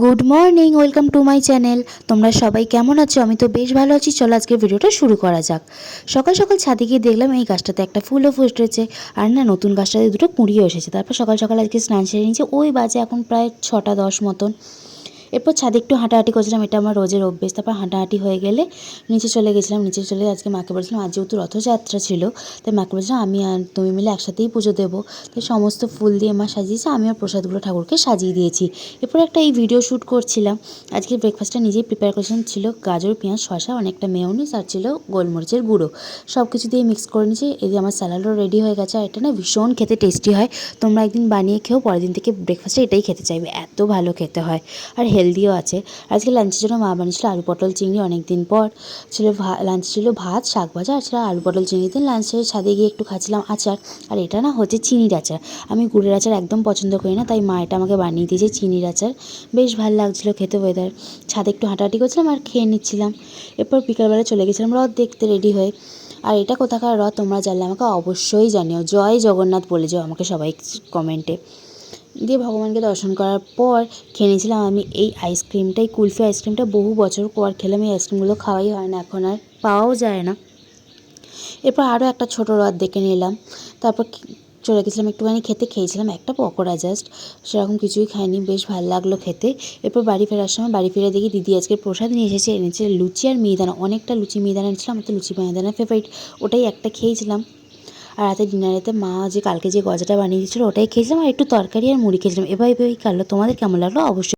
Good morning, welcome to my channel. তোমরা সবাই কেমন আছো? আমি তো বেশ ভালো আছি। চলো আজকে ভিডিওটা শুরু করা যাক। সকাল সকাল ছাদে গিয়ে দেখলাম এই গাছটাতে একটা ফুলও ফুটেছে, আর না নতুন গাছটাতে দুটো কুঁড়িও এসেছে। তারপর সকাল সকাল আজকে স্নান সেরে নিয়েছি। ওই বাজে এখন প্রায় 6টা 10 মতন। এরপর ছাদে একটু হাঁটাহাঁটি করছিলাম, এটা আমার রোজের অভ্যেস। তারপর হাঁটাহাঁটি হয়ে গেলে নিচে চলে গেছিলাম। নিচে চলে আজকে মাকে বলছিলাম, আজ যেহেতু রথযাত্রা ছিল, তাই মাকে বলছিলাম আমি আর তুমি মিলে একসাথেই পুজো দেবো। তাই সমস্ত ফুল দিয়ে মা সাজিয়েছে, আমি আর প্রসাদগুলো ঠাকুরকে সাজিয়ে দিয়েছি। এরপর একটা এই ভিডিও শ্যুট করছিলাম। আজকে ব্রেকফাস্টটা নিজেই প্রিপেয়ার করেছিলাম। ছিল গাজর, পেঁয়াজ, শসা, অনেকটা মেয়োনিজ, আর ছিল গোলমরিচের গুঁড়ো। সব কিছু দিয়ে মিক্স করে নিয়েছি। এই যে আমার স্যালাডও রেডি হয়ে গেছে। আর এটা না ভীষণ খেতে টেস্টি হয়। তোমরা একদিন বানিয়ে খেও, পরের দিন থেকে ব্রেকফাস্টে এটাই খেতে চাইবে, এত ভালো খেতে হয় আর হেলদিও আছে। আজকে লাঞ্চের জন্য মা বানিয়েছিল আলু পটল চিংড়ি। অনেক দিন পর ছিল লাঞ্চ ছিল ভাত, শাক ভাজা, আর ছিল আলু পটল চিংড়ি দিয়ে। লাঞ্চে ছাদে গিয়ে একটু খাচ্ছিলাম আচার। আর এটা না হচ্ছে চিনির আচার। আমি গুড়ের আচার একদম পছন্দ করি না, তাই মা এটা আমাকে বানিয়ে দিয়েছে চিনির আচার। বেশ ভালো লাগছিলো খেতে। ওয়েদার ছাদে একটু হাঁটাহাঁটি করছিলাম আর খেয়ে নিচ্ছিলাম। এরপর বিকালবেলা চলে গেছিলাম রথ দেখতে রেডি হয়ে। আর এটা কোথাকার রথ তোমরা জানলে আমাকে অবশ্যই জানিও। জয় জগন্নাথ বলে যাও আমাকে সবাই কমেন্টে। দিয়ে ভগবানকে দর্শন করার পর খেয়ে নিয়েছিলাম আমি এই আইসক্রিমটাই, কুলফি আইসক্রিমটা। বহু বছর পর খেলাম। এই আইসক্রিমগুলো খাওয়াই হয় না, এখন আর পাওয়াও যায় না। এরপর আরও একটা ছোটো রথ দেখে নিলাম। তারপর চলে গেছিলাম একটুখানি খেতে। খেয়েছিলাম একটা পকোড়া জাস্ট, সেরকম কিছুই খাইনি। বেশ ভালো লাগলো খেতে। এরপর বাড়ি ফেরার সময় বাড়ি ফিরে দেখি দিদি আজকে প্রসাদ নিয়ে এসেছে। এনেছে লুচি আর মিহিদানা। অনেকটা লুচি মিহিদানা এনেছিলাম। আমার তো লুচি মিহিদানা ফেভারিট, ওটাই একটা খেয়েছিলাম। আর রাতে ডিনারেতে মা যে কালকে যে গজাটা বানিয়ে দিয়েছিলো ওটাই খেয়েছিলাম, আর একটু তরকারি আর মুড়ি খেয়েছিলাম। এভাবেই কাটলো। তোমাদের কেমন লাগলো অবশ্যই।